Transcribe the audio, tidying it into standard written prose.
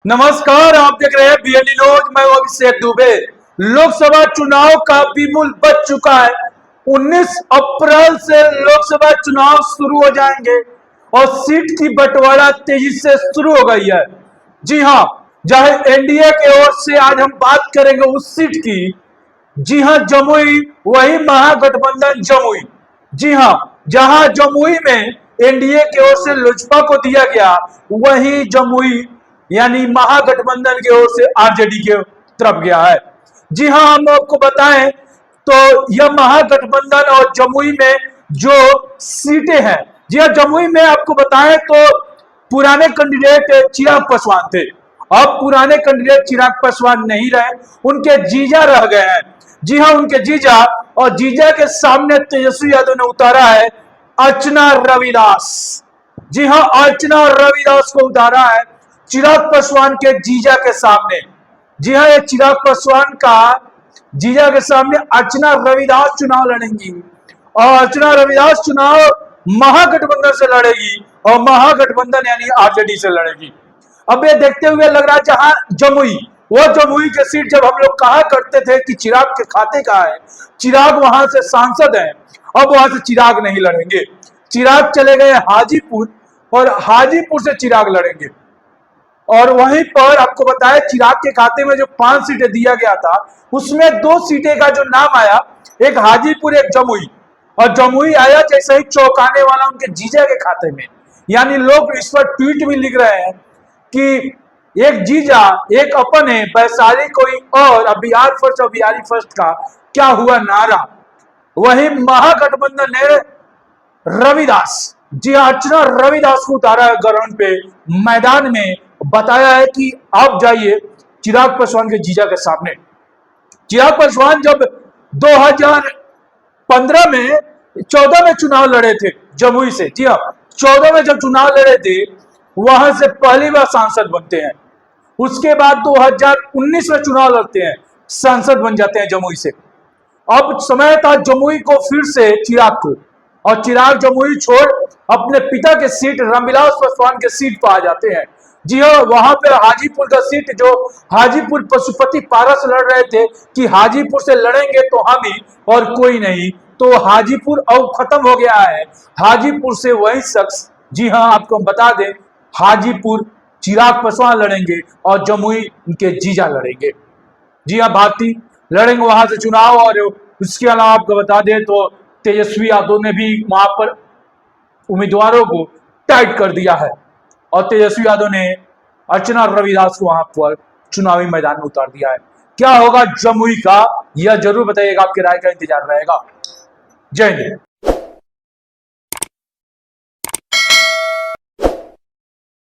नमस्कार, आप देख रहे हैं बीएनडी न्यूज। मैं अभिषेक दुबे। लोकसभा चुनाव का बिगुल बज चुका है। 19 अप्रैल से लोकसभा चुनाव शुरू हो जाएंगे और सीट की बंटवारा तेजी से शुरू हो गई है। जी हां, जहां एनडीए की ओर से आज हम बात करेंगे उस सीट की। जी हां, जमुई, वही महागठबंधन जमुई। जी हां, जहां जमुई में एनडीए की ओर से लोजपा को दिया गया, वही जमुई यानी महागठबंधन की ओर से आरजेडी के तरफ गया है। जी हां, हम आपको बताएं तो यह महागठबंधन और जमुई में जो सीटें हैं, जी हां, जमुई में आपको बताएं तो पुराने कैंडिडेट चिराग पासवान थे। अब पुराने कैंडिडेट चिराग पासवान नहीं रहे, उनके जीजा रह गए हैं। जी हां, उनके जीजा, और जीजा के सामने तेजस्वी यादव ने उतारा है अर्चना रविदास। जी हां, अर्चना रविदास को उतारा है चिराग पासवान के जीजा के सामने। जी हां, ये चिराग पासवान का जीजा के सामने अर्चना रविदास चुनाव लड़ेंगी और अर्चना रविदास चुनाव महागठबंधन से लड़ेगी और महागठबंधन यानी आरजेडी से लड़ेगी। अब ये देखते हुए लग रहा है जहां जमुई, वो जमुई के सीट जब हम लोग कहा करते थे कि चिराग के खाते का है, चिराग वहां से सांसद है, अब वहां से चिराग नहीं लड़ेंगे। चिराग चले गए हाजीपुर और हाजीपुर से चिराग लड़ेंगे। और वहीं पर आपको बताया चिराग के खाते में जो 5 सीटें दिया गया था, उसमें 2 सीटें का जो नाम आया, एक हाजीपुर एक जमुई। और जमुई आया जैसे ही चौंकाने वाला उनके जीजा के खाते में। यानी लोग इस पर ट्वीट भी लिख रहे हैं कि एक जीजा एक अपन है, वैशाली कोई और, अब बिहार फर्स्ट और बिहारी फर्स्ट का क्या हुआ नारा। वही महागठबंधन ने रविदास, जी अर्चना रविदास को उतारा है ग्राउंड पे, मैदान में बताया है कि आप जाइए चिराग पासवान के जीजा के सामने। चिराग पासवान जब 2015 में 14 में चुनाव लड़े थे जमुई से, जी हाँ, 14 में जब चुनाव लड़े थे वहां से पहली बार सांसद बनते हैं। उसके बाद 2019 में चुनाव लड़ते हैं, सांसद बन जाते हैं जमुई से। अब समय था जमुई को फिर से चिराग को, और चिराग जमुई छोड़ अपने पिता के सीट रामविलास पासवान के सीट पर आ जाते हैं। जी हाँ, वहां पे हाजीपुर का सीट जो हाजीपुर पशुपति पारस लड़ रहे थे कि हाजीपुर से लड़ेंगे तो हम ही और कोई नहीं, तो हाजीपुर अब खत्म हो गया है। हाजीपुर से वही शख्स, जी हाँ, आपको हम बता दें, हाजीपुर चिराग पासवान लड़ेंगे और जमुई उनके जीजा लड़ेंगे। जी हाँ, भारती लड़ेंगे वहां से चुनाव। और उसके अलावा आपको बता दें तो तेजस्वी यादव ने भी वहां पर उम्मीदवारों को टाइट कर दिया है और तेजस्वी यादव ने अर्चना रविदास को वहां पर चुनावी मैदान में उतार दिया है। क्या होगा जमुई का, यह जरूर बताइएगा, आपकी राय का इंतजार रहेगा। जय हिंद।